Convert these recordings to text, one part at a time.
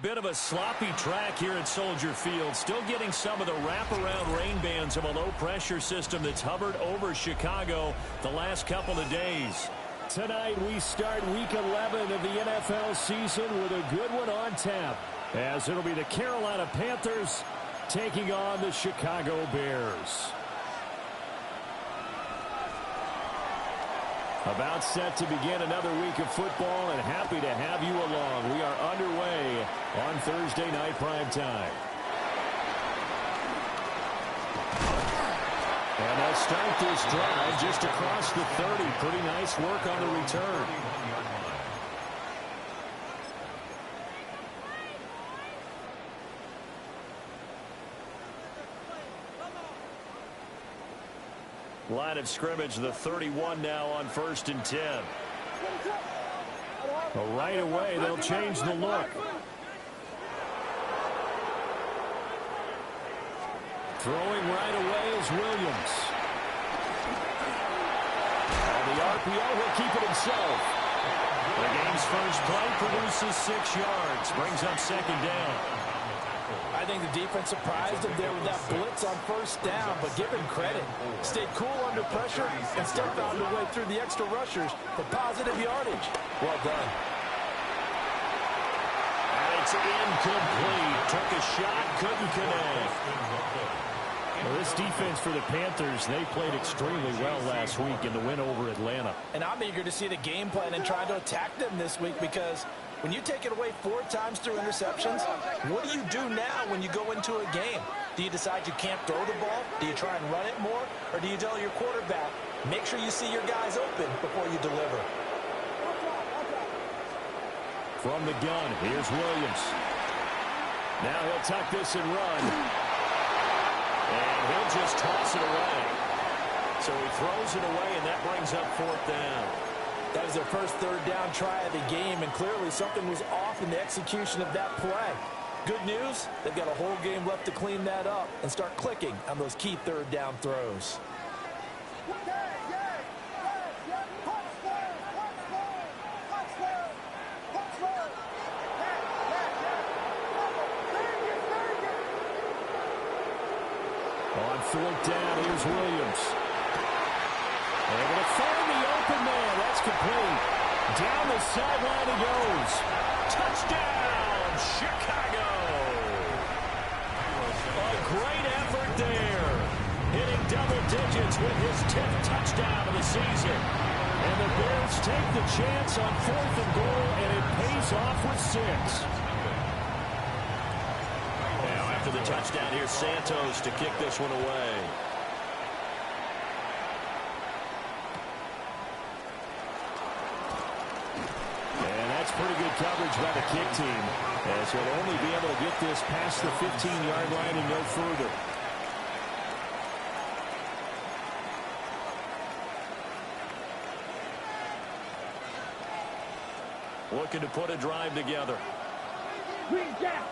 Bit of a sloppy track here at Soldier Field. Still getting some of the wraparound rain bands of a low-pressure system that's hovered over Chicago the last couple of days. Tonight we start Week 11 of the NFL season with a good one on tap, as it'll be the Carolina Panthers taking on the Chicago Bears. About set to begin another week of football, and happy to have you along. We are underway on Thursday night primetime. And they'll start this drive just across the 30. Pretty nice work on the return. Line of scrimmage, the 31 now on 1st and 10. But right away, they'll change the look. Throwing right away is Williams. And the RPO will keep it himself. The game's first play produces 6 yards. Brings up 2nd down. I think the defense surprised him there with that blitz on 1st down, but give him credit. Stayed cool under pressure and still found a way through the extra rushers for positive yardage. Well done. And it's incomplete. Took a shot, couldn't connect. Well, this defense for the Panthers, they played extremely well last week in the win over Atlanta. And I'm eager to see the game plan and try to attack them this week, because when you take it away 4 times through interceptions, what do you do now when you go into a game? Do you decide you can't throw the ball? Do you try and run it more? Or do you tell your quarterback, make sure you see your guys open before you deliver? From the gun, here's Williams. Now he'll tuck this and run. And he'll just toss it away. So he throws it away, and that brings up 4th down. That was their first 3rd down try of the game, and clearly something was off in the execution of that play. Good news, they've got a whole game left to clean that up and start clicking on those key 3rd down throws. On 4th down, here's Williams. Able to find the open man. That's complete. Down the sideline he goes. Touchdown, Chicago. A great effort there. Hitting double digits with his 10th touchdown of the season. And the Bears take the chance on 4th and goal, and it pays off with 6. After the touchdown, here's Santos to kick this one away. And that's pretty good coverage by the kick team, as he'll only be able to get this past the 15-yard line and no further. Looking to put a drive together. Green Jack.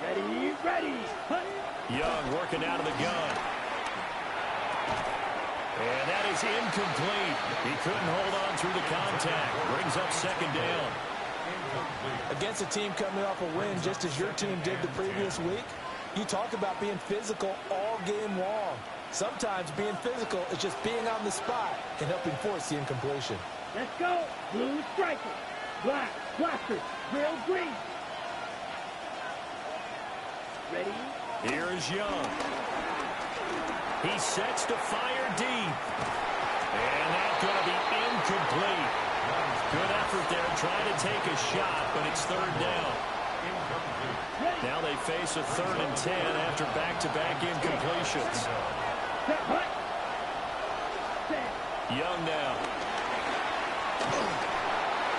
Ready, ready. Young working out of the gun. And that is incomplete. He couldn't hold on through the contact. Brings up 2nd down. Against a team coming off a win, just as your team did the previous week, you talk about being physical all game long. Sometimes being physical is just being on the spot and helping force the incompletion. Let's go. Blue striker. Black, blaster, real green. Ready? Here is Young. He sets to fire deep. And that's going to be incomplete. Good effort there trying to take a shot, but it's 3rd down. Now they face a 3rd and 10 after back-to-back incompletions. Young now.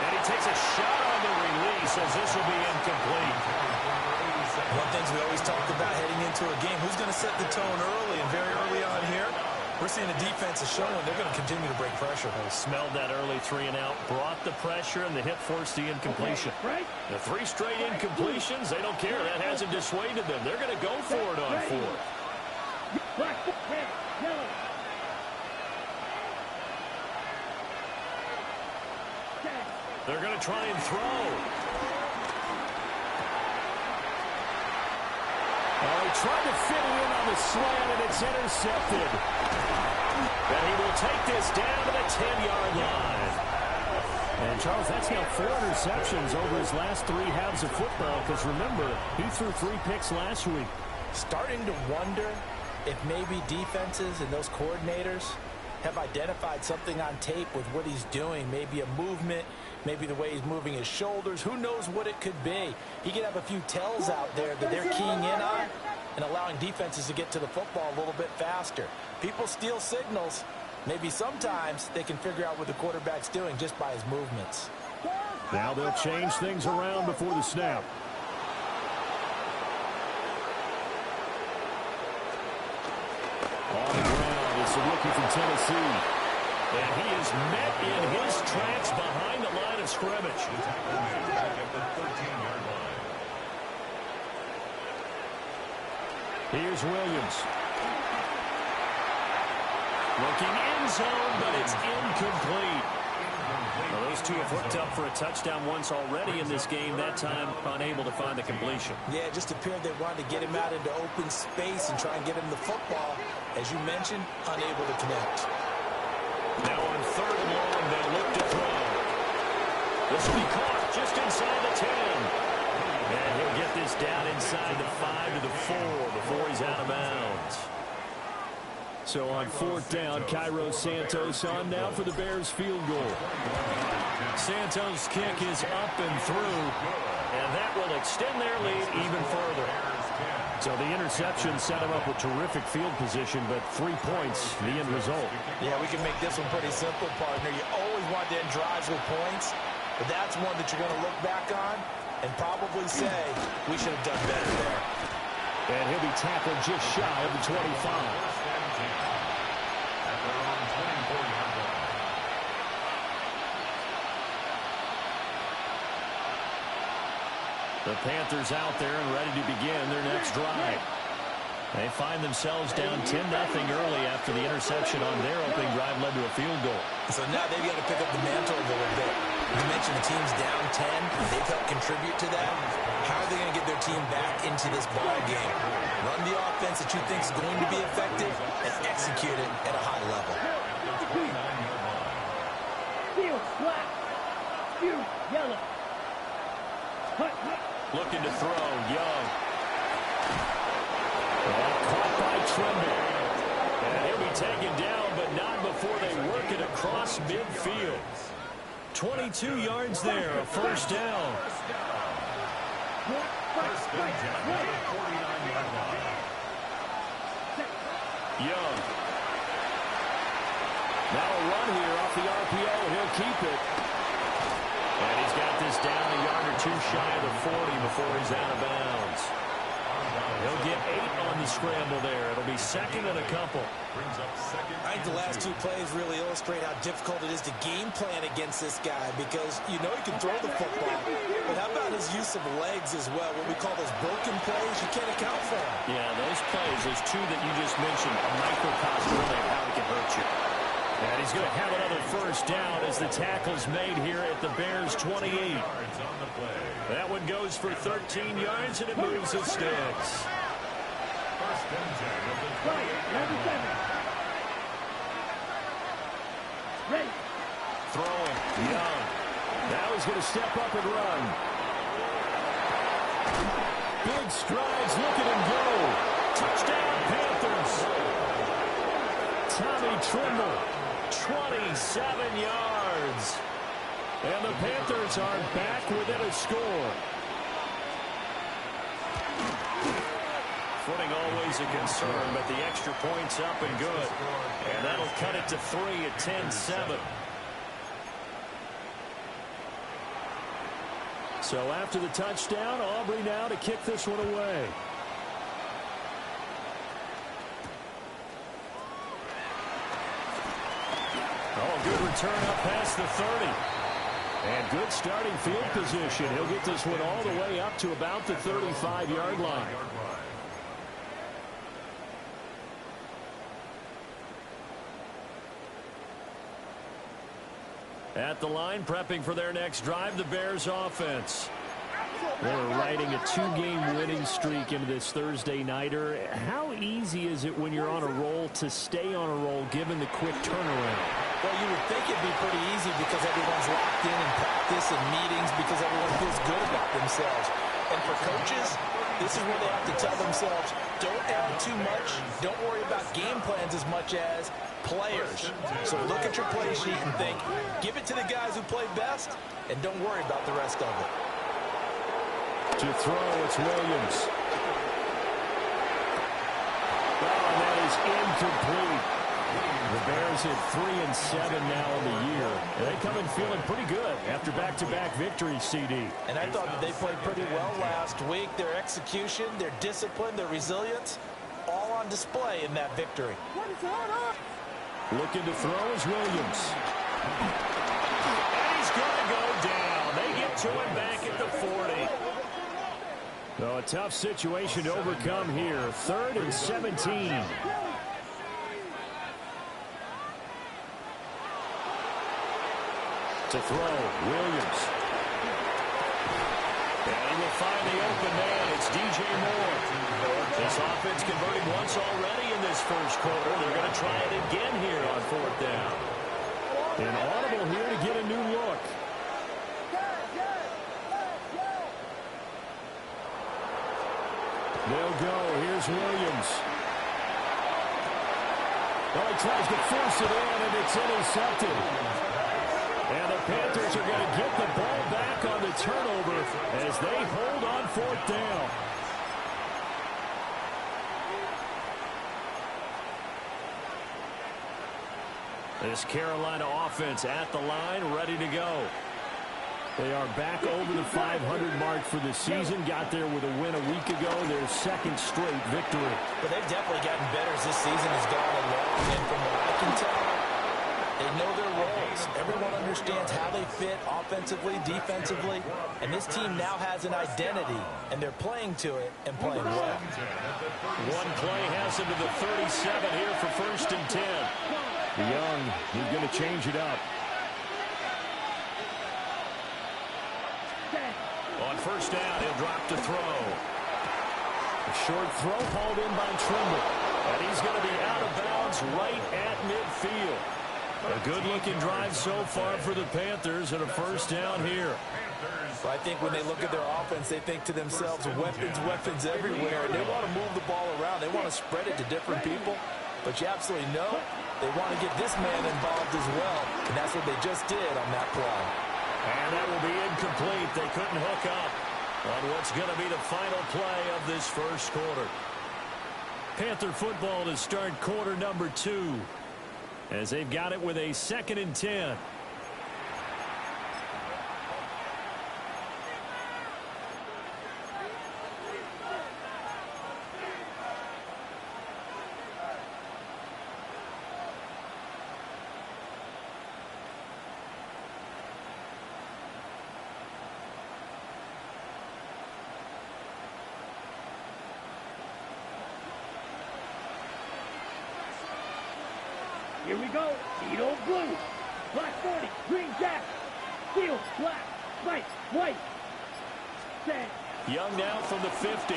And he takes a shot on the release as this will be incomplete. One thing we always talk about heading into a game, who's going to set the tone early, and very early on here, we're seeing the defense is showing they're going to continue to break pressure. They smelled that early 3 and out, brought the pressure, and the hit forced the incompletion. The 3 straight incompletions, they don't care. That hasn't dissuaded them. They're going to go for it on 4th. Black, red, yellow. They're going to try and throw. Oh, he tried to fit it in on the slant, and it's intercepted. And he will take this down to the 10-yard line. And, Charles, that's now 4 interceptions over his last 3 halves of football, because, remember, he threw 3 picks last week. Starting to wonder if maybe defenses and those coordinators have identified something on tape with what he's doing. Maybe a movement, maybe the way he's moving his shoulders. Who knows what it could be? He could have a few tells out there that they're keying in on and allowing defenses to get to the football a little bit faster. People steal signals. Maybe sometimes they can figure out what the quarterback's doing just by his movements. Now they'll change things around before the snap. On the ground, it's a rookie from Tennessee. And he is met in his tracks behind the line of scrimmage. Here's Williams. Looking end zone, but it's incomplete. Well, those two have hooked up for a touchdown once already in this game. That time, unable to find the completion. Yeah, it just appeared they wanted to get him out into open space and try and get him the football. As you mentioned, unable to connect. Now on 3rd and long, they'll look to throw. This will be caught just inside the 10. And he'll get this down inside the 5 to the 4 before he's out of bounds. So on 4th down, Cairo Santos on now for the Bears field goal. Santos' kick is up and through, and that will extend their lead even further. So the interception set him up with terrific field position, but 3 points, the end result. Yeah, we can make this one pretty simple, partner. You always want to end drives with points, but that's one that you're going to look back on and probably say, we should have done better there. And he'll be tackled just shy of the 25. The Panthers out there and ready to begin their next drive. They find themselves down 10-0 early after the interception on their opening drive led to a field goal. So now they've got to pick up the mantle a little bit. You mentioned the team's down 10. They've helped contribute to that. How are they going to get their team back into this ball game? Run the offense that you think is going to be effective and execute it at a high level. Field flat. Field yellow. Looking to throw, Young. Caught by Tremble. And he'll be taken down, but not before they work it across midfield. 22 yards there, a 1st down. Young. Now a run here off the RPO. He'll keep it. And he's got this down a yard or 2 shy of the 40 before he's out of bounds. He'll get 8 on the scramble there. It'll be 2nd and a couple. I think the last 2 plays really illustrate how difficult it is to game plan against this guy because you know he can throw the football. But how about his use of legs as well? What we call those broken plays, you can't account for them. Yeah, those plays, those 2 that you just mentioned, a microcosm really of how he can hurt you. And he's going to have another 1st down as the tackle's made here at the Bears' 28. That one goes for 13 yards, and it moves the sticks. Throwing. Young. Now he's going to step up and run. Big strides. Look at him go. Touchdown, Panthers. Tommy Tremble. 27 yards. And the Panthers are back within a score. Footing always a concern, but the extra point's up and good. And that'll cut it to 3 at 10-7. So after the touchdown, Aubrey now to kick this one away. Oh, good return up past the 30. And good starting field position. He'll get this one all the way up to about the 35-yard line. At the line, prepping for their next drive, the Bears offense. They're riding a 2-game winning streak into this Thursday nighter. How easy is it when you're on a roll to stay on a roll given the quick turnaround? Well, you would think it'd be pretty easy because everyone's locked in practice and meetings because everyone feels good about themselves. And for coaches, this is where they have to tell themselves, don't add too much, don't worry about game plans as much as players. So look at your play sheet and think, give it to the guys who play best, and don't worry about the rest of it. To throw, it's Williams. Oh, and that is incomplete. The Bears at 3-7 now in the year. And they come in feeling pretty good after back-to-back victories, CD. And I thought that they played pretty well last week. Their execution, their discipline, their resilience, all on display in that victory. Looking to throw is Williams. And he's going to go down. They get to him back at the 40. So a tough situation to overcome here. 3rd and 17. To throw, Williams. And he will find the open man. It's DJ Moore. This offense converting once already in this first quarter. They're going to try it again here on 4th down. An audible here to get a new look. They'll go. Here's Williams. Well, he tries to force it in, and it's intercepted. And the Panthers are going to get the ball back on the turnover as they hold on 4th down. This Carolina offense at the line, ready to go. They are back over the 500 mark for the season. Got there with a win a week ago, their 2nd straight victory. But they've definitely gotten better as this season has gone along. And from what I can tell, they know their roles. Everyone understands how they fit offensively, defensively. And this team now has an identity, and they're playing to it and playing well. One play has him to the 37 here for 1st and 10. Young, he's going to change it up. On 1st down, he'll drop to throw. A short throw hauled in by Trimble. And he's going to be out of bounds right at midfield. A good-looking drive so far for the Panthers and a 1st down here. So I think when they look at their offense, they think to themselves, weapons everywhere. And they want to move the ball around. They want to spread it to different people. But you absolutely know they want to get this man involved as well. And that's what they just did on that play. And that will be incomplete. They couldn't hook up on what's going to be the final play of this first quarter. Panther football to start quarter number 2. As they've got it with a 2nd and 10. Here we go. Edo blue. Black 40. Green jacket. Steel. Black. White. White. Set. Young now from the 50.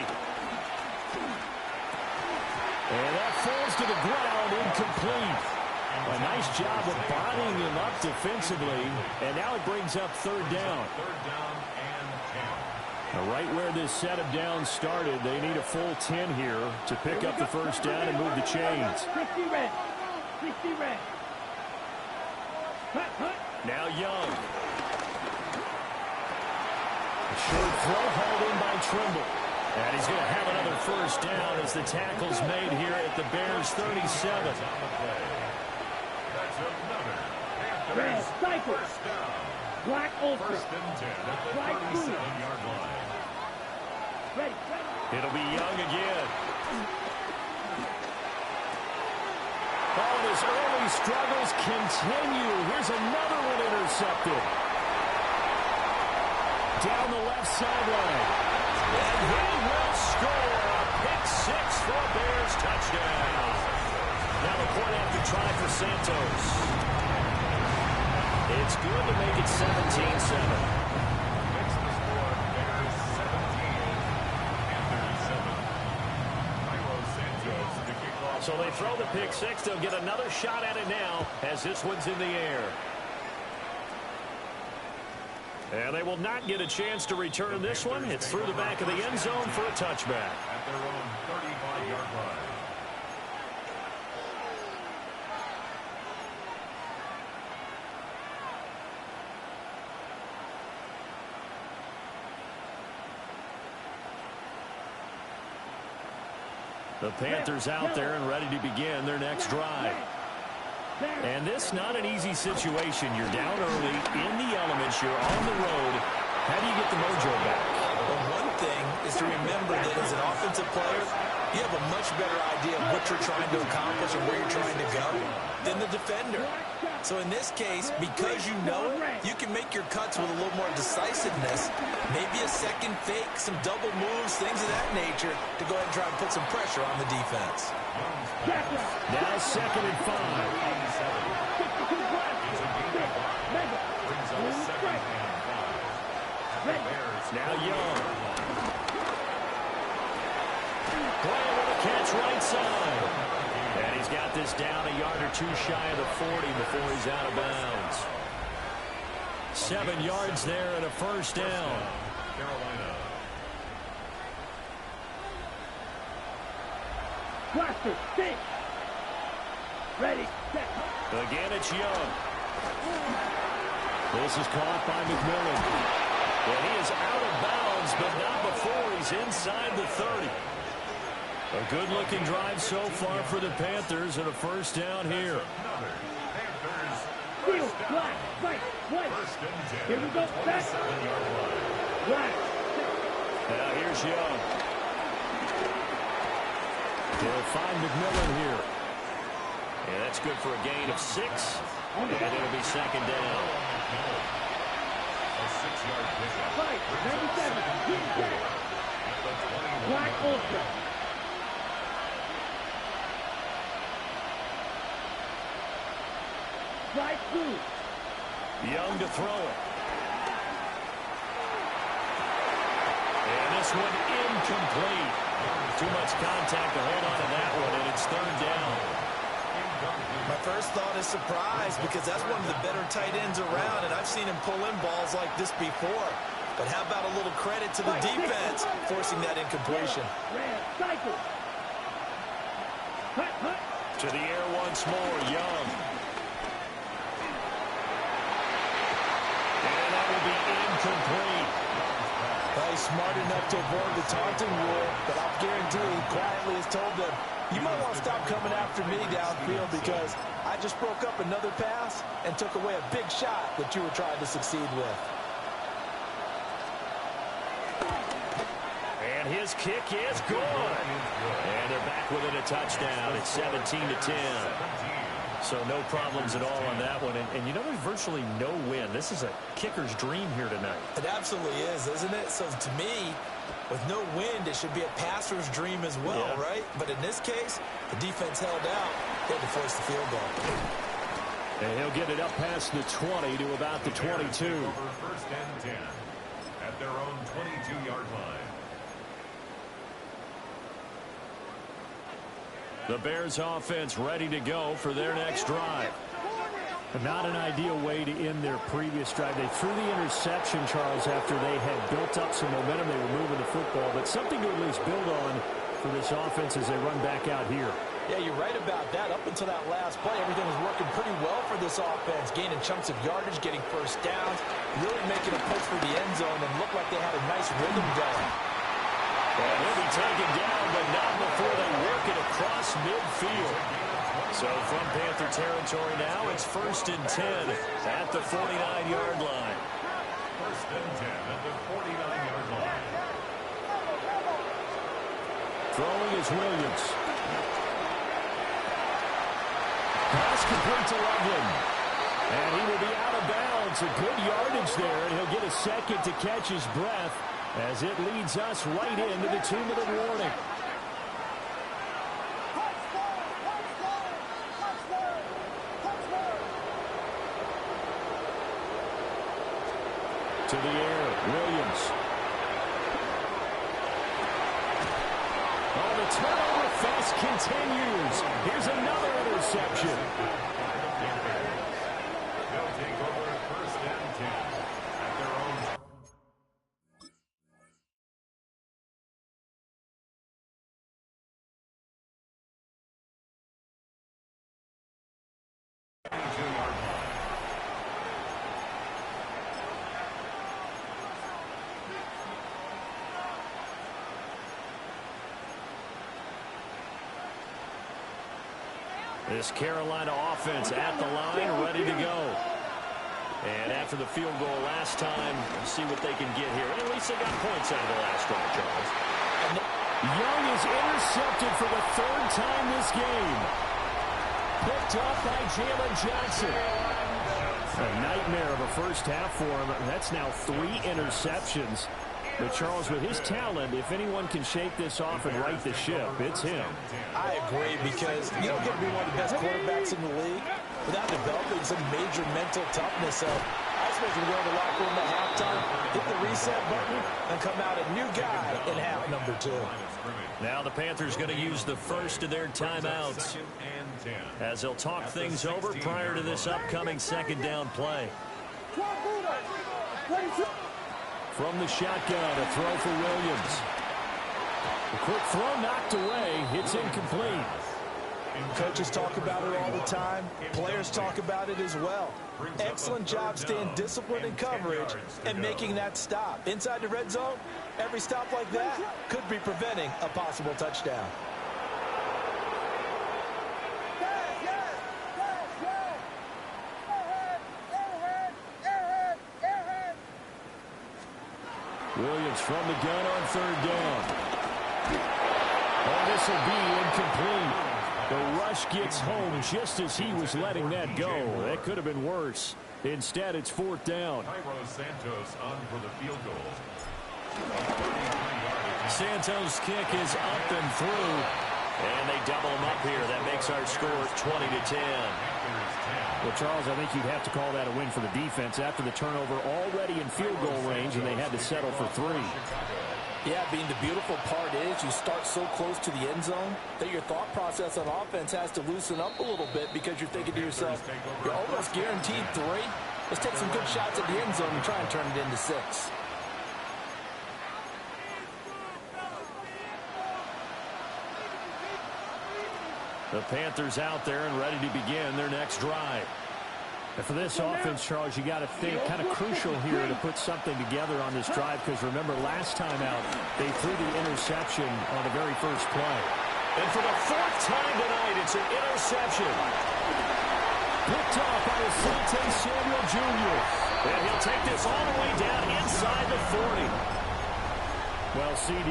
And that falls to the ground, incomplete. A nice job of bodying him up defensively. And now it brings up 3rd down. Now right where this set of downs started, they need a full 10 here to pick up the 1st down and move the chains. 60 red. 60 red. Hut, hut. Now Young. A short throw hauled in by Trimble. And he's going to have another 1st down as the tackle's made here at the Bears 37. Red. Cycle. Black ultra. Black blue. Ready. It'll be Young again. Oh, his early struggles continue. Here's another one intercepted. Down the left sideline. And he will score a pick 6 for a Bears touchdown. Now the point after try for Santos. It's good to make it 17-7. So they throw the pick six. They'll get another shot at it now as this one's in the air. And they will not get a chance to return this one. It's through the back of the end zone for a touchback. At their own 35-yard line. The Panthers out there and ready to begin their next drive. And this not an easy situation. You're down early, in the elements, you're on the road. How do you get the mojo back? Well, one thing is to remember that as an offensive player, you have a much better idea of what you're trying to accomplish and where you're trying to go than the defender. So in this case, because you know it, you can make your cuts with a little more decisiveness, maybe a second fake, some double moves, things of that nature, to go ahead and try and put some pressure on the defense. Now 2nd and 5. Now Young. Playing with a catch right side. And he's got this down a yard or two shy of the 40 before he's out of bounds. 7 yards there and a first down. Carolina. Cluster, stick. Ready, set. Again, it's Young. This is caught by McMillan. And he is out of bounds, but not before he's inside the 30. A good-looking drive so far for the Panthers and a first down here. Steal, black, right, white. Here we go, back. Black. Now here's Young. They'll find McMillan here. And that's good for a gain of 6. And it'll be second down. A 6-yard pickup. Right, 97, green jack. Black ultra. Black blue. Young to throw it. And this one incomplete. Too much contact to hold on to that one, and it's third down. My first thought is surprise because that's one of the better tight ends around, and I've seen him pull in balls like this before. But how about a little credit to the defense forcing that incompletion? Red, cycle. Hut, hut. To the air once more, Young. And that will be incomplete. Well, he's smart enough to avoid the taunting rule, but I'll guarantee he quietly has told them, you might want to stop coming after me downfield because I just broke up another pass and took away a big shot that you were trying to succeed with. And his kick is good. And they're back within a touchdown. It's 17-10. So no problems at all on that one. And you know, there's virtually no win. This is a kicker's dream here tonight. It absolutely is, isn't it? So to me, with no wind, it should be a passer's dream as well, Yeah. right? But in this case, the defense held out. They had to force the field goal. And he'll get it up past the 20 to about the 22. Over 1st and 10 at their own 22-yard line. The Bears offense ready to go for their next drive. Not an ideal way to end their previous drive. They threw the interception, Charles, after they had built up some momentum. They were moving the football, but something to at least build on for this offense as they run back out here. Yeah, you're right about that. Up until that last play, everything was working pretty well for this offense, gaining chunks of yardage, getting first downs, really making a push for the end zone, and looked like they had a nice rhythm going. And he'll be taken down, but not before they work it across midfield. So from Panther territory now, it's 1st and 10 at the 49-yard line. 1st and 10 at the 49-yard line. Throwing is Williams. Pass complete to Loveland. And he will be out of bounds. A good yardage there, and he'll get a second to catch his breath as it leads us right into the 2-minute warning. To the air, Williams. Oh, the turnover offense continues. Here's another interception. They'll take over first and 10 at their own 22-yard line. This Carolina offense at the line, ready to go. And after the field goal last time, we'll see what they can get here. And at least they got points out of the last drive, Charles. Young is intercepted for the third time this game. Picked up by Jalen Johnson. A nightmare of a first half for him. That's now 3 interceptions. But Charles, with his talent, if anyone can shake this off and right the ship, it's him. I agree, because you don't get to be one of the best quarterbacks in the league without developing some major mental toughness. So I suppose we go to the locker room at halftime, hit the reset button, and come out a new guy in half number 2. Now the Panthers going to use the first of their timeouts as they'll talk things over prior to this upcoming second down play. From the shotgun, a throw for Williams. A quick throw knocked away. It's incomplete. Coaches talk about it all the time. Players talk about it as well. Excellent job staying disciplined in coverage and making that stop. Inside the red zone, every stop like that could be preventing a possible touchdown. Williams from the gun on third down. Oh, this will be incomplete. The rush gets home just as he was letting that go. That could have been worse. Instead, it's fourth down. Santos on for the field goal. Santos' kick is up and through. And they double him up here. That makes our score 20-10. Well, Charles, I think you'd have to call that a win for the defense after the turnover already in field goal range, and they had to settle for 3. Yeah, the beautiful part is you start so close to the end zone that your thought process on offense has to loosen up a little bit, because you're thinking to yourself, you're almost guaranteed 3. Let's take some good shots at the end zone and try and turn it into 6. The Panthers out there and ready to begin their next drive. And for this offense, Charles, you got to think kind of crucial here to put something together on this drive, because remember, last time out, they threw the interception on the very first play. And for the 4th time tonight, it's an interception. Picked off by Asante Samuel Jr. And he'll take this all the way down inside the 40. Well, CD,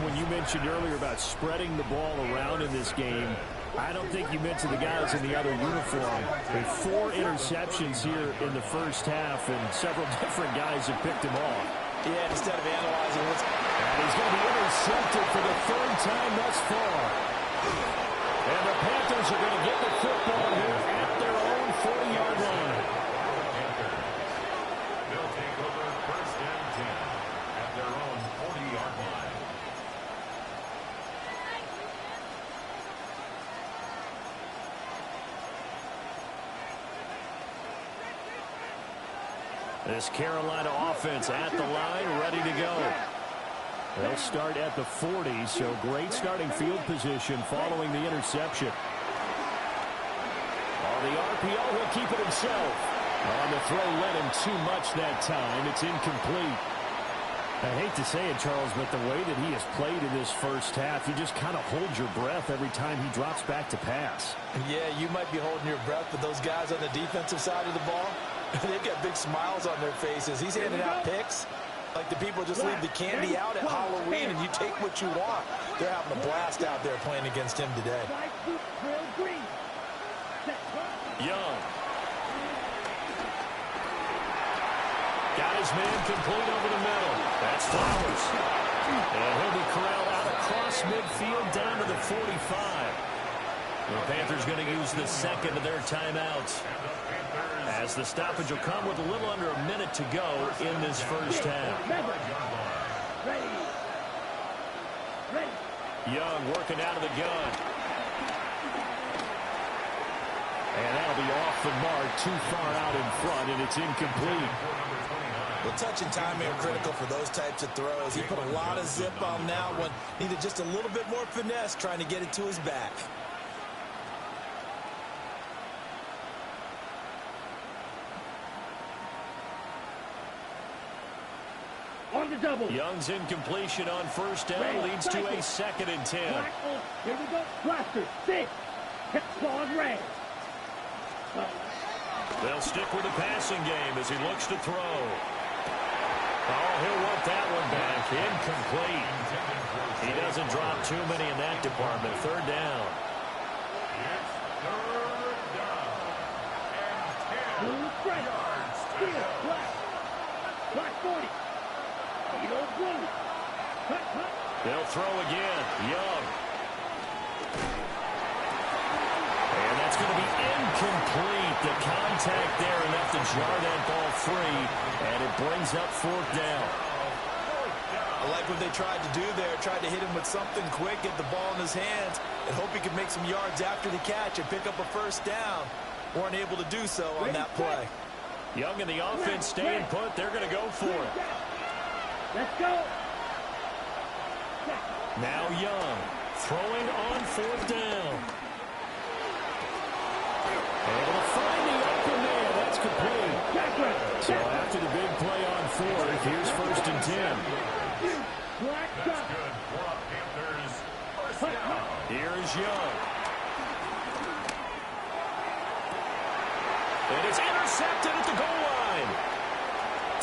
when you mentioned earlier about spreading the ball around in this game, I don't think you mentioned the guys in the other uniform. With 4 interceptions here in the first half, and several different guys have picked him off. Yeah, instead of analyzing what's... And he's going to be intercepted for the 3rd time thus far. And the Panthers are going to get the football here at their own 40-yard line. They'll take over first and 10 at their own 40-yard line. This Carolina offense at the line, ready to go. They'll start at the 40, so great starting field position following the interception. On the RPO, he'll keep it himself. On the throw, led him too much that time. It's incomplete. I hate to say it, Charles, but the way that he has played in this first half, you just kind of hold your breath every time he drops back to pass. Yeah, you might be holding your breath, but those guys on the defensive side of the ball, they've got big smiles on their faces. He's handing out picks like the people just leave the candy out at Halloween and you take what you want. They're having a blast out there playing against him today. Young. Got his man complete over the middle. That's Flowers. And he'll be corralled out across midfield down to the 45. The Panthers going to use the second of their timeouts, as the stoppage will come with a little under a minute to go in this first half. Ready. Ready. Young working out of the gun. And that'll be off the mark, too far out in front, and it's incomplete. Well, touch and time are critical for those types of throws. He put a lot of zip on that one. Needed just a little bit more finesse trying to get it to his back. On the double. Young's incompletion on first down leads to a 2nd and 10. Here we go. Blaster. 6. Ball on red. They'll stick with the passing game as he looks to throw. Oh, he'll want that one back. Incomplete. He doesn't drop too many in that department. 3rd down. It's 3rd down. And 10 yards. Steal. Black. Black 40. Edo blue. Cut, cut. They'll throw again. Young. And that's going to be incomplete. The contact there enough to jar that ball free, and it brings up 4th down. I like what they tried to do there. Tried to hit him with something quick, get the ball in his hands, and hope he could make some yards after the catch and pick up a 1st down. Weren't able to do so on that play. Young and the offense staying put. They're going to go for it. Let's go. Now Young throwing on 4th down. Able to find the open man. That's complete. So after the big play on 4th, here's 1st and 10. Black That's good for Panthers. 1st down. Here's Young. It is intercepted at the goal line.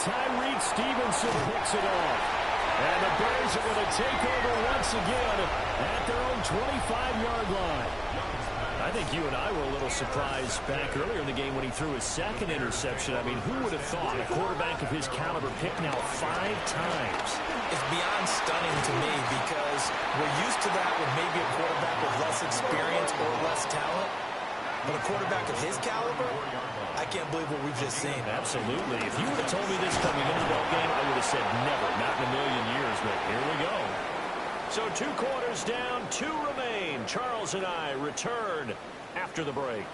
Tyreek Stevenson picks it off. And the Bears are going to take over once again at their own 25-yard line. I think you and I were a little surprised back earlier in the game when he threw his 2nd interception. I mean, who would have thought a quarterback of his caliber picked now 5 times? It's beyond stunning to me because we're used to that with maybe a quarterback with less experience or less talent. But a quarterback of his caliber, I can't believe what we've just seen. Absolutely. If you would have told me this coming into the ball game, I would have said never, not in a million years. But here we go. So 2 quarters down, 2 remain. Charles and I return after the break.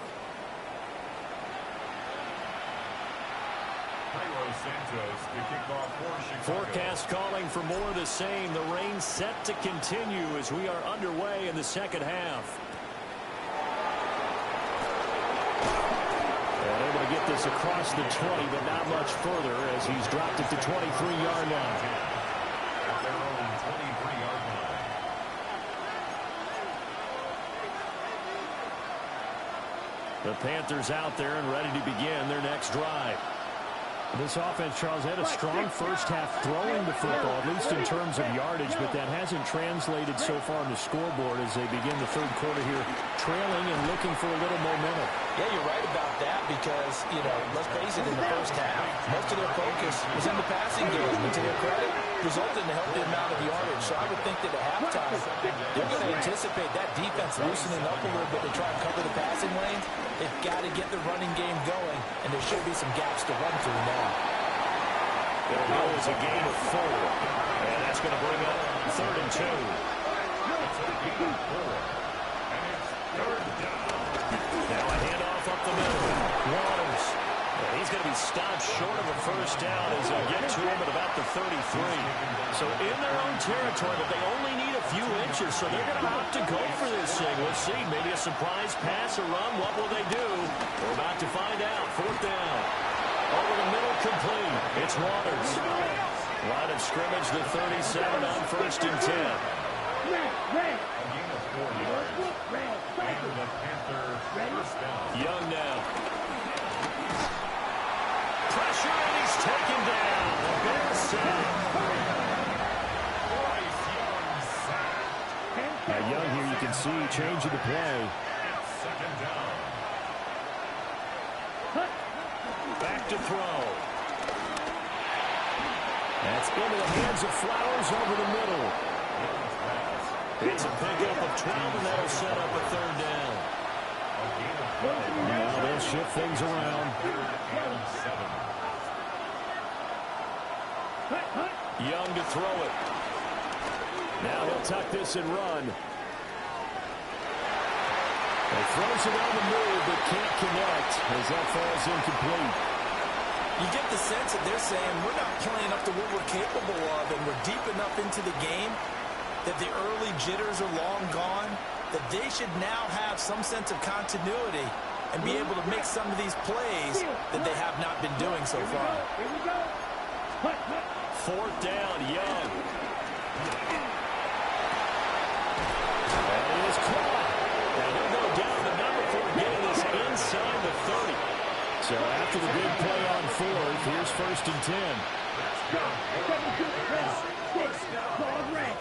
Forecast calling for more of the same. The rain set to continue as we are underway in the 2nd half. And able to get this across the 20, but not much further as he's dropped it to 23-yard line. At their own 23-yard line. The Panthers out there and ready to begin their next drive. This offense, Charles, had a strong first half throwing the football, at least in terms of yardage, but that hasn't translated so far on the scoreboard as they begin the 3rd quarter here, trailing and looking for a little momentum. Yeah, you're right about that because, you know, let's face it, in the first half, most of their focus was in the passing game. And to their credit, resulted in a healthy amount of yardage. So I would think that at halftime, they're going to anticipate that defense loosening up a little bit to try and cover the passing lanes. They've got to get the running game going, and there should be some gaps to run through now. There goes a gain of 4. And that's going to bring up 3rd and 2. Now a handoff up the middle. Waters. And he's going to be stopped short of a 1st down as they get to him at about the 33. So in their own territory, but they only need a few inches, so they're going to have to go for this thing. We'll see. Maybe a surprise pass or run. What will they do? We're about to find out. 4th down. Over the middle, complete. It's Waters. Line of scrimmage, the 37 on 1st and 10. Young now. Pressure, and he's taken down. The Bears sack. Now Young here, you can see changing the play. Back to throw. That's into the hands of Flowers over the middle. It's a pickup of 12, and that'll set up a 3rd down. Now they'll shift things around. Young to throw it. Now he'll tuck this and run. He throws it on the move, but can't connect as that falls incomplete. You get the sense that they're saying we're not playing up to what we're capable of, and we're deep enough into the game that the early jitters are long gone, that they should now have some sense of continuity and be able to make some of these plays that they have not been doing so far. Here we go. Fourth down, Young. And it is caught. And he'll go down the number for getting this inside the 30. So after the big play on fourth, here's 1st and 10. Go. 7-2, 6, ball red.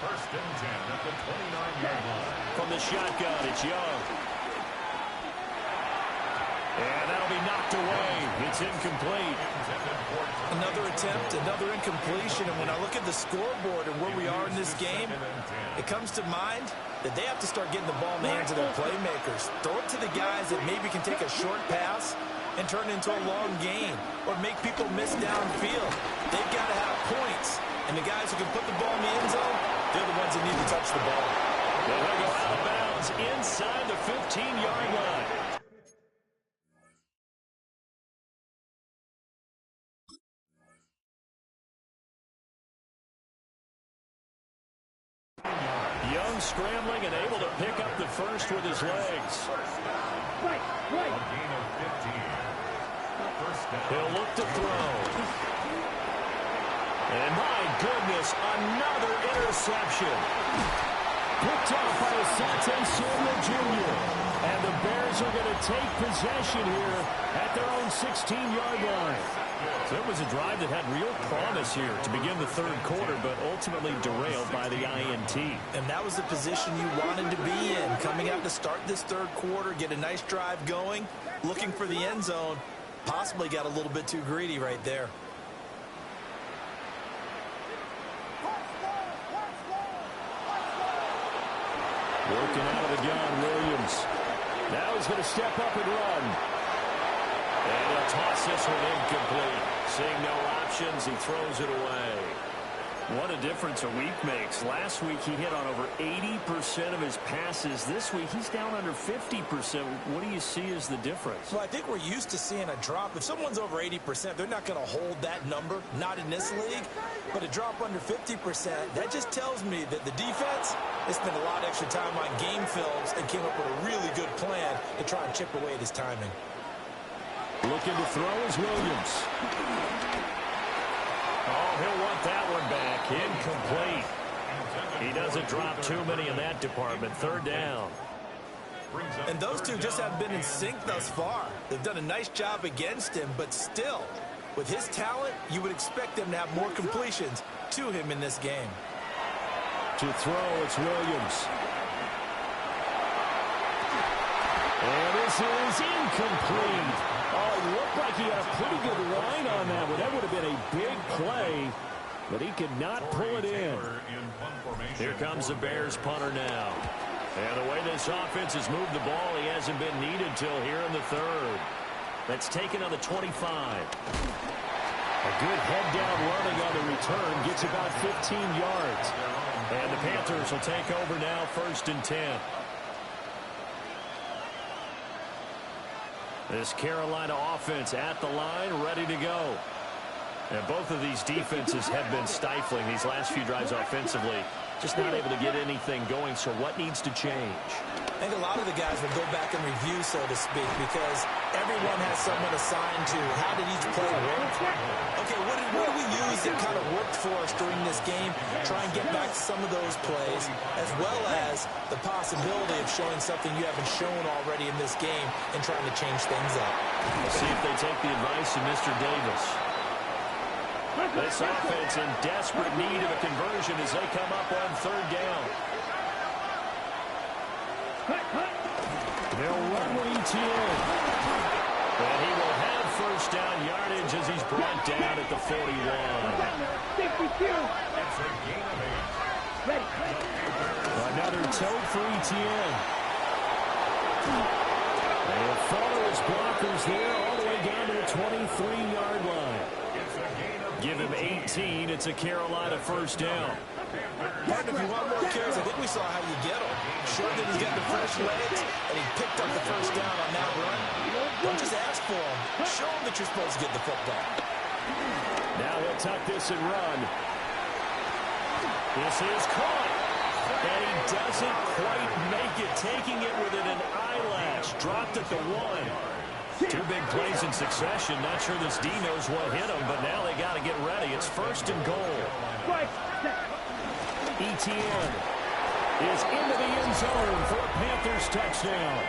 1st and 10 at the 29-yard line. From the shotgun, it's Young. And that'll be knocked away. It's incomplete. Another attempt, another incompletion, and when I look at the scoreboard and where we are in this game, it comes to mind that they have to start getting the ball in the hands of their playmakers. Throw it to the guys that maybe can take a short pass and turn it into a long gain or make people miss downfield. They've got to have points, and the guys who can put the ball in the end zone, they're the ones that need to touch the ball. They'll go out of bounds inside the 15-yard line. Young scrambling and able to pick up the first with his legs. Right. A gain of 15. First down. He'll look to throw. And my goodness, another interception. Picked off by Asante Samuel Jr. And the Bears are going to take possession here at their own 16-yard line. So it was a drive that had real promise here to begin the third quarter, but ultimately derailed by the INT. And that was the position you wanted to be in, coming out to start this third quarter, get a nice drive going, looking for the end zone. Possibly got a little bit too greedy right there. Working out of the gun, Williams. Now he's going to step up and run. And he'll toss this one incomplete. Seeing no options, he throws it away. What a difference a week makes. Last week he hit on over 80% of his passes. This week he's down under 50%. What do you see as the difference? Well, I think we're used to seeing a drop. If someone's over 80%, they're not going to hold that number, not in this league. But a drop under 50%, that just tells me that the defense has spent a lot of extra time on game films and came up with a really good plan to try and chip away at his timing. Looking to throw is Williams. Oh, he'll want that one back. Incomplete. He doesn't drop too many in that department. Third down. And those two just haven't been in sync thus far. They've done a nice job against him, but still, with his talent, you would expect them to have more completions to him in this game. To throw, it's Williams. And this is incomplete. Oh, it looked like he had a pretty good line on that one. That would have been a big play, but he could not pull it in. Here comes the Bears punter now. And the way this offense has moved the ball, he hasn't been needed till here in the third. That's taken on the 25. A good head-down running on the return. Gets about 15 yards. And the Panthers will take over now, 1st and 10. This Carolina offense at the line, ready to go. And both of these defenses have been stifling these last few drives offensively. Just not able to get anything going, so what needs to change? I think a lot of the guys will go back and review, so to speak, because everyone has someone assigned to how did each play work. Okay, what did we use that kind of worked for us during this game? Try and get back to some of those plays, as well as the possibility of showing something you haven't shown already in this game and trying to change things up. We'll see if they take the advice of Mr. Davis. This offense in desperate need of a conversion as they come up on third down. They'll run with ETN. And he will have first down yardage as he's brought down at the 41. 52. Ready. Another tote for ETN. They'll follow his blockers there all the way down to the 23-yard line. Give him 18. It's a Carolina first down. Partner, if you want more carries, I think we saw how you get them. Showed that he's got the fresh legs, and he picked up the first down on that run. Don't just ask for him. Show him that you're supposed to get the football. Now he'll tuck this and run. This is caught. And he doesn't quite make it, taking it within an eyelash. Dropped at the 1. Two big plays in succession. Not sure this D knows what hit him, but now they got to get ready. It's 1st and goal. ETN is into the end zone for a Panthers touchdown.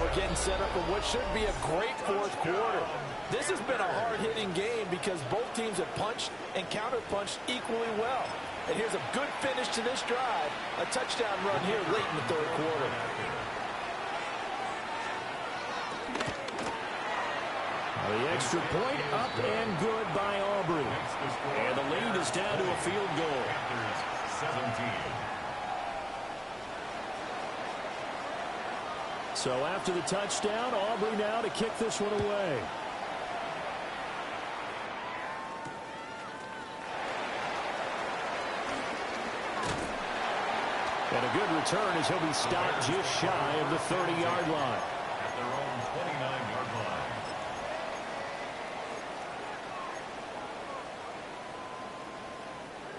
We're getting set up for what should be a great fourth quarter. This has been a hard-hitting game because both teams have punched and counter-punched equally well. And here's a good finish to this drive. A touchdown run here late in the third quarter. The extra point up and good by Aubrey. And the lead is down to a field goal. 17. So after the touchdown, Aubrey now to kick this one away. And a good return as he'll be stopped just shy of the 30-yard line. At their own 29-yard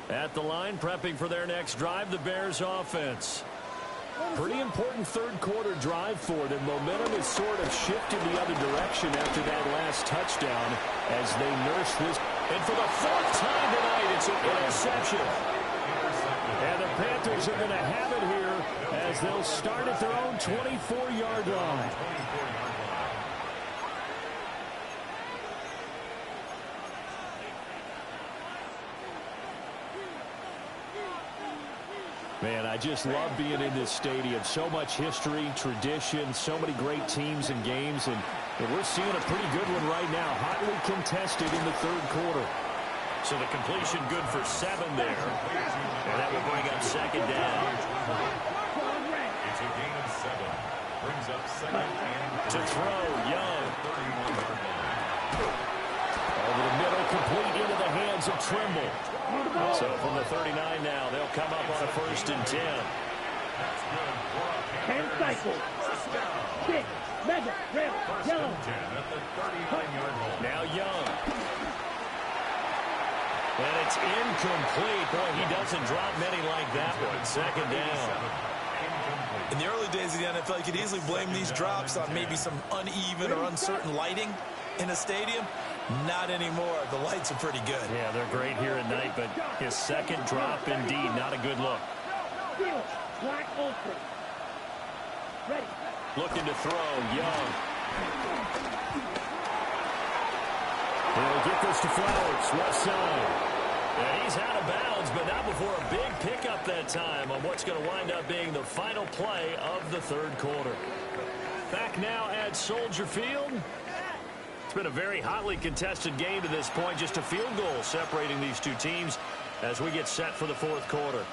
line. At the line, prepping for their next drive, the Bears offense. Pretty important third quarter drive for them. Momentum has sort of shifted the other direction after that last touchdown as they nurse this. And for the 4th time tonight, it's an interception. And the Panthers are going to have it here as they'll start at their own 24-yard line. Man, I just love being in this stadium. So much history, tradition, so many great teams and games, and we're seeing a pretty good one right now. Hotly contested in the third quarter. So the completion good for 7 there. And that will bring up 2nd down. It's a gain of 7. Brings up 2nd and To throw, Young. Over the middle, complete into the hands of Trimble. So from the 39 now, they'll come up on a 1st and 10. 10 cycles. 6. Mega. Red. Yellow. 10 at the 39-yard line. Now Young. And it's incomplete. Boy, he doesn't drop many like that one. 2nd down. In the early days of the NFL, you could easily blame these drops on maybe some uneven or uncertain lighting in a stadium. Not anymore. The lights are pretty good. Yeah, they're great here at night, but his 2nd drop, indeed, not a good look. Steel. Black Ultra. Ready. Looking to throw, Young. They'll get this to Flowers, left side. And he's out of bounds, but not before a big pickup that time on what's going to wind up being the final play of the third quarter. Back now at Soldier Field. It's been a very hotly contested game to this point. Just a field goal separating these two teams as we get set for the fourth quarter.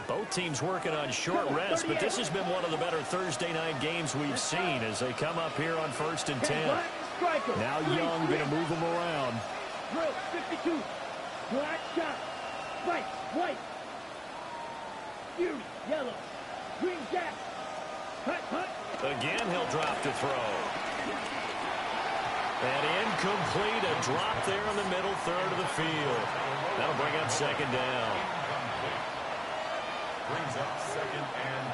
Both teams working on short rest, but this has been one of the better Thursday night games we've seen as they come up here on 1st and 10. Now Young going to move them around. Drill 52. Black shot. Right. White. Fury. Yellow. Green jack. Cut. Again, he'll drop to throw. And incomplete. A drop there in the middle third of the field. That'll bring up 2nd down. Brings up 2nd and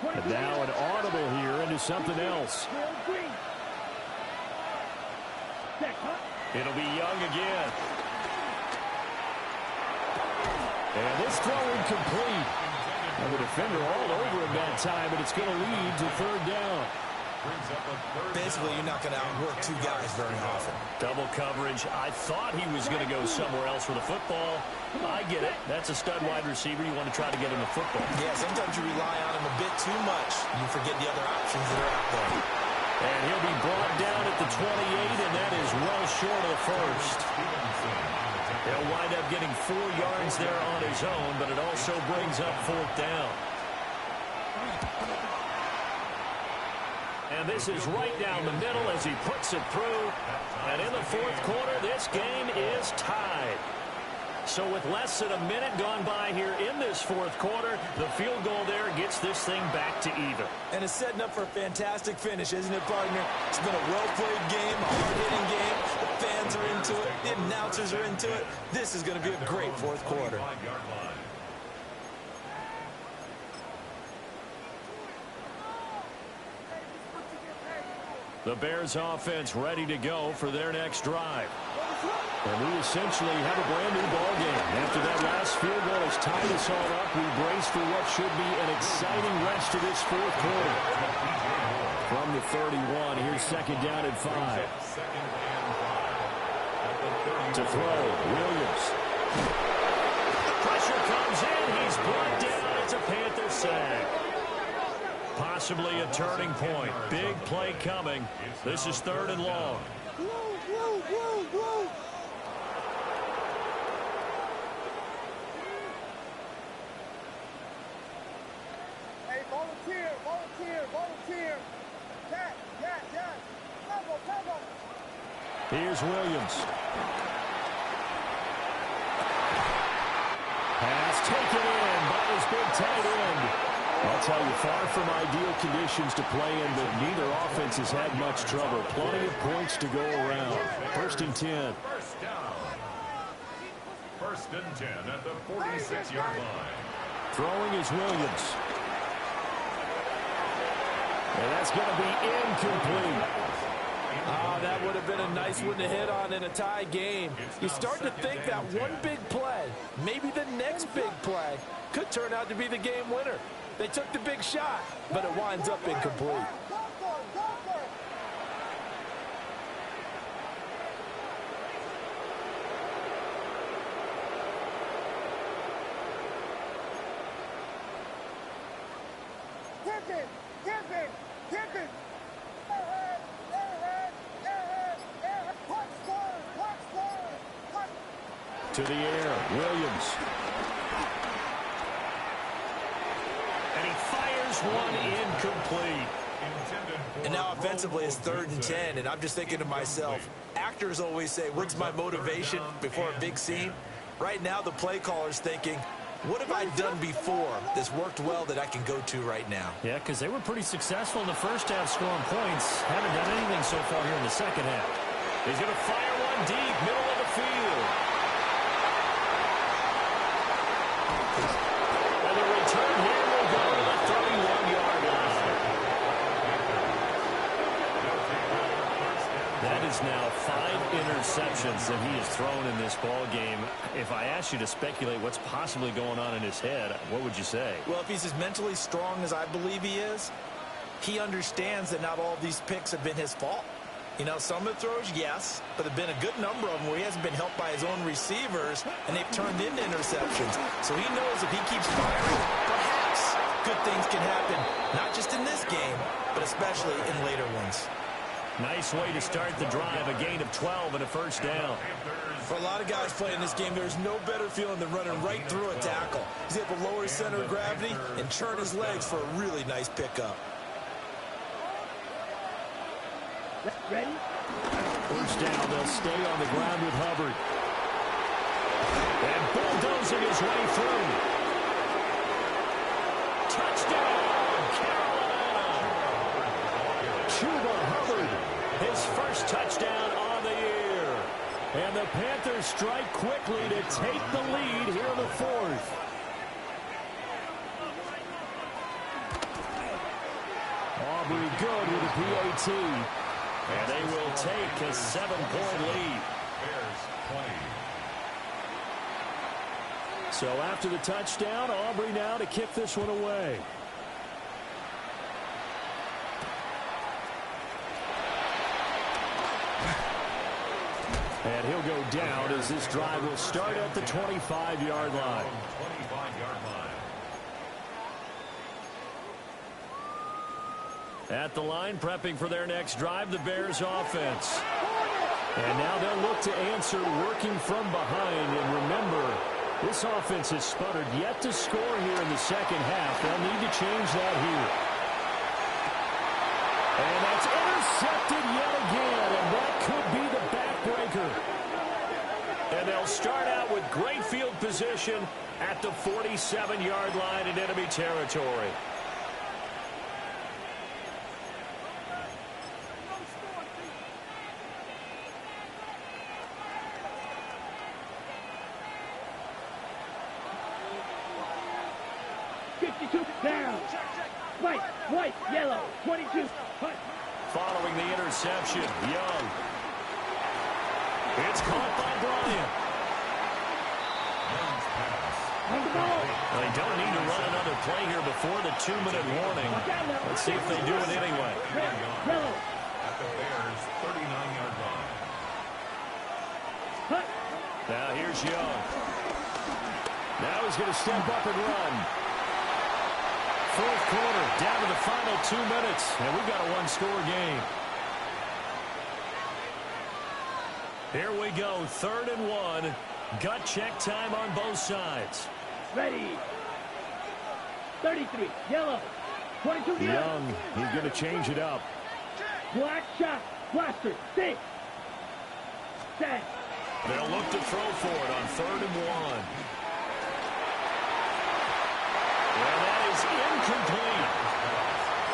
10. And now an audible here into something else. It'll be Young again. And this throw incomplete. And the defender all over him that time, but it's going to lead to 3rd down. Brings up a 3rd. Basically, you're not going to outwork two guys very often. Double coverage. I thought he was going to go somewhere else with the football. I get it. That's a stud wide receiver. You want to try to get him the football. Yeah, sometimes you rely on him a bit too much. You forget the other options that are out there. And he'll be brought down at the 28, and that is well short of the first. He'll wind up getting 4 yards there on his own, but it also brings up 4th down. And this is right down the middle as he puts it through. And in the fourth quarter, this game is tied. So with less than a minute gone by here in this fourth quarter, the field goal there gets this thing back to even. And it's setting up for a fantastic finish, isn't it, partner? It's been a well-played game, a hard-hitting game. The fans are into it. The announcers are into it. This is going to be a great fourth quarter. The Bears offense ready to go for their next drive. And we essentially have a brand new ball game. After that last field goal has tied us all up, we brace for what should be an exciting rest of this fourth quarter. From the 31, here's second down and 5. To throw, Williams. Pressure comes in. He's brought down. It's a Panther sack. Possibly a turning point. Big play coming. This is third and long. Hey, volunteer. Yeah. Come. Here's Williams. Pass taken in by his big tight end. I'll tell you, far from ideal conditions to play in, but neither offense has had much trouble. Plenty of points to go around. First and 10. First down. First and 10 at the 46-yard line. Throwing is Williams. And that's going to be incomplete. That would have been a nice one to hit on in a tie game. You start to think that one big play, maybe the next big play, could turn out to be the game winner. They took the big shot, but it winds up incomplete. Kick it. To the air, Williams. And he fires one incomplete. And now offensively it's third and 10, and I'm just thinking to myself, actors always say, what's my motivation before a big scene? Right now the play caller's thinking, what have I done before that's worked well that I can go to right now? Yeah, because they were pretty successful in the first half scoring points. Haven't done anything so far here in the second half. He's going to fire one deep, middle of the field. And the return here will go to the 31-yard line. That is now 5 interceptions that he has thrown in this ball game. If I asked you to speculate what's possibly going on in his head, what would you say? Well, if he's as mentally strong as I believe he is, he understands that not all of these picks have been his fault. You know, some of the throws, yes, but there have been a good number of them where he hasn't been helped by his own receivers, and they've turned into interceptions. So he knows if he keeps firing, perhaps good things can happen, not just in this game, but especially in later ones. Nice way to start the drive, a gain of 12 and a first down. For a lot of guys playing this game, there's no better feeling than running right through a tackle. He's able to lower his center of gravity and turn his legs for a really nice pickup. Ready? First down, they'll stay on the ground with Hubbard. And bulldozing his way through. Touchdown, Carolina! Chuba Hubbard. His first touchdown on the year. And the Panthers strike quickly to take the lead here in the fourth. Aubrey good with a PAT. And they will take a 7-point lead. Bears 20. So after the touchdown, Aubrey now to kick this one away. And he'll go down as this drive will start at the 25-yard line. 25-yard line. At the line, prepping for their next drive, the Bears offense. And now they'll look to answer working from behind. And remember, this offense has sputtered yet to score here in the second half. They'll need to change that here. And that's intercepted yet again, and that could be the backbreaker. And they'll start out with great field position at the 47-yard line in enemy territory. Down. White, yellow, 22. Punt. Following the interception, Young. It's caught by Bryant. On the ball. They don't need to run another play here before the 2-minute warning. Let's see if they do it anyway. Yellow. At the Bears' 39-yard line. Punt. Now here's Young. Now he's going to step up and run. Fourth quarter, down to the final 2 minutes, and we've got a one-score game. Here we go, 3rd and 1. Gut check time on both sides. Ready. 33, yellow. 22, Young, he's going to change it up. Black shot, blaster, 6. Set. They'll look to throw for it on 3rd and 1. And that is incomplete.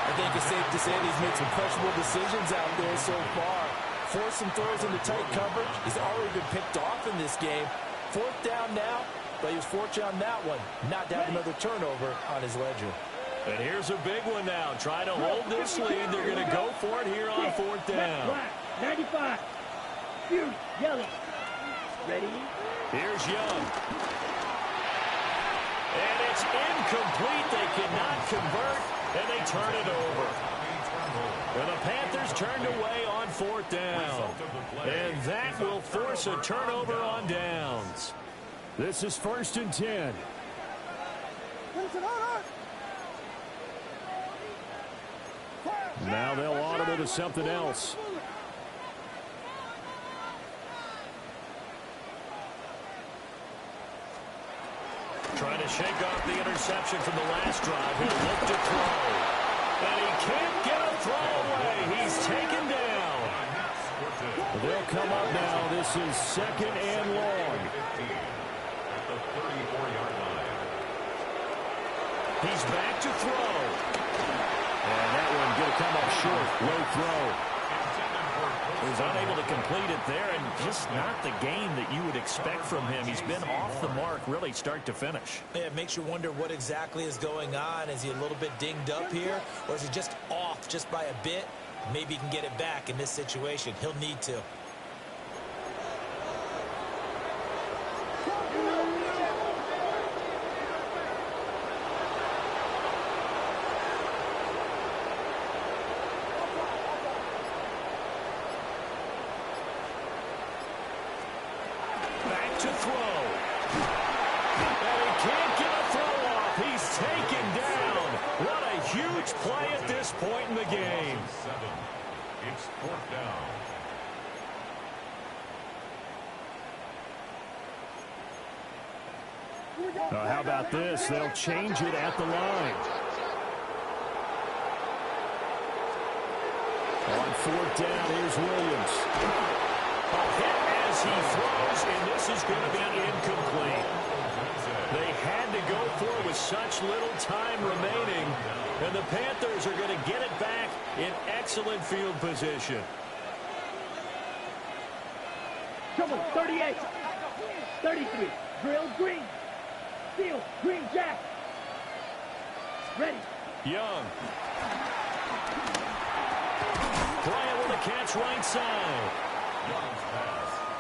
I think it's safe to say he's made some questionable decisions out there so far. Forced some throws into tight coverage. He's already been picked off in this game. 4th down now, but he was fortunate on that one. Not to have another turnover on his ledger. And here's a big one now. Trying to hold this lead. They're going to go for it here on 4th down. Black, 95. Huge, yellow. Ready. Here's Young. And it's incomplete. They cannot convert, and they turn it over. And the Panthers turned away on 4th down. And that will force a turnover on downs. This is 1st and 10. Now they'll audible to something else. Trying to shake off the interception from the last drive. He'll look to throw. And he can't get a throw away. He's taken down. They'll come up now. This is 2nd and long. At the 34-yard line. He's back to throw. And that one going to come up short. Low throw. He's unable to complete it there, and just not the game that you would expect from him. He's been off the mark really start to finish. Yeah, it makes you wonder what exactly is going on. Is he a little bit dinged up here, or is he just off just by a bit? Maybe he can get it back in this situation. He'll need to. To throw. And he can't get a throw off. He's taken down. What a huge play at this point in the game. It's 4th down. How about this? They'll change it at the line. On 4th down, here's Williams. A hit as he throws, and this is going to be incomplete. They had to go for it with such little time remaining, and the Panthers are going to get it back in excellent field position. Trouble, 38. 33. Drill, green. Seal, green jack. Ready. Young. Bryant with a catch right side.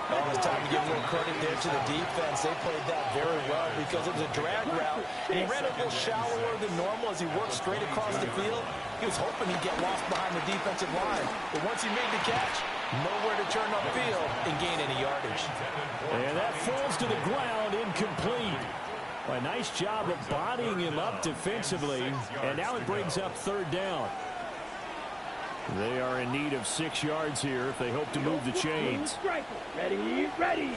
Oh, it's time to give a little credit there to the defense. They played that very well because it was a drag route. And he ran a little shallower than normal as he worked straight across the field. He was hoping he'd get lost behind the defensive line. But once he made the catch, nowhere to turn upfield and gain any yardage. And that falls to the ground, incomplete. A nice job of bodying him up defensively. And now it brings up 3rd down. They are in need of 6 yards here if they hope to move the chains. Ready.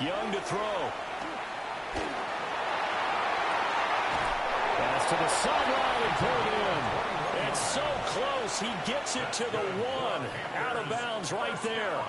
Young to throw. Pass to the sideline and pulled in. And It's so close. He gets it to the 1. Out of bounds right there.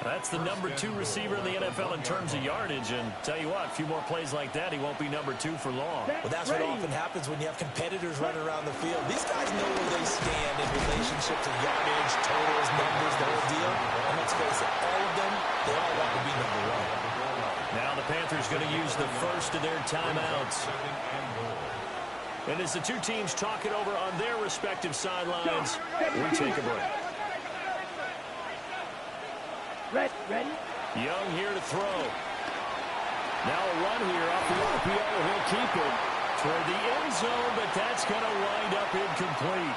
That's the number 2 receiver in the NFL in terms of yardage. And tell you what, a few more plays like that, he won't be number 2 for long. Well, that's what often happens when you have competitors running around the field. These guys know where they stand in relationship to yardage, totals, numbers, the whole deal. And let's face it, all of them, they all want to be number 1. Now the Panthers going to use the first of their timeouts. And as the two teams talk it over on their respective sidelines, we take a break. Ready? Young here to throw. Now a run here off the RPO. He'll keep it toward the end zone, but that's going to wind up incomplete.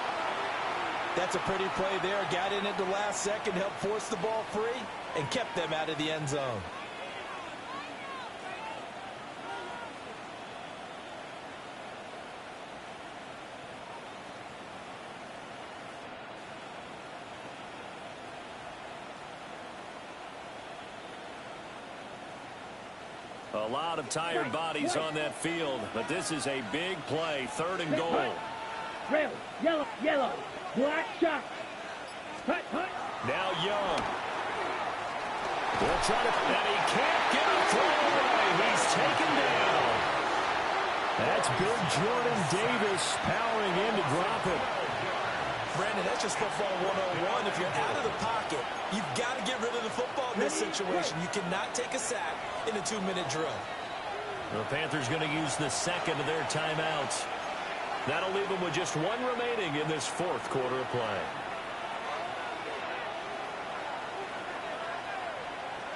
That's a pretty play there. Got in at the last second, helped force the ball free, and kept them out of the end zone. A lot of tired bodies on that field, but this is a big play. 3rd and goal. Red, yellow, black shot. Hut. Now Young. We'll try to, and he can't get a throw away. He's taken down. That's big Jordan Davis powering in to drop it. Brandon, that's just football 101. If you're out of the pocket, you've got to get rid of the football in this situation. You cannot take a sack in a 2-minute drill. The Panthers going to use the second of their timeouts. That'll leave them with just 1 remaining in this 4th quarter of play.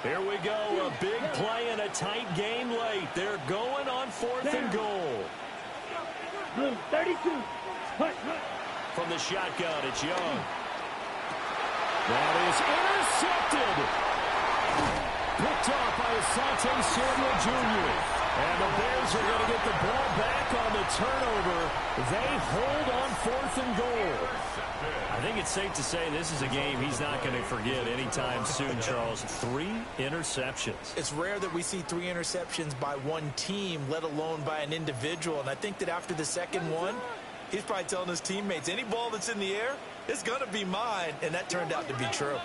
Here we go. A big play in a tight game late. They're going on 4th and goal. Blue 32. Hut. From the shotgun, it's Young. That is intercepted. Picked off by Asante Samuel Jr. And the Bears are going to get the ball back on the turnover. They hold on 4th and goal. I think it's safe to say this is a game he's not going to forget anytime soon, Charles. 3 interceptions. It's rare that we see 3 interceptions by one team, let alone by an individual. And I think that after the second one, he's probably telling his teammates, any ball that's in the air, it's going to be mine. And that turned out to be true.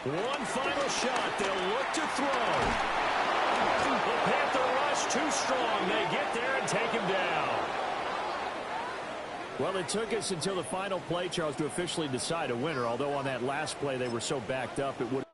One final shot. They'll look to throw. The Panther rush too strong. They get there and take him down. Well, it took us until the final play, Charles, to officially decide a winner, although on that last play they were so backed up it would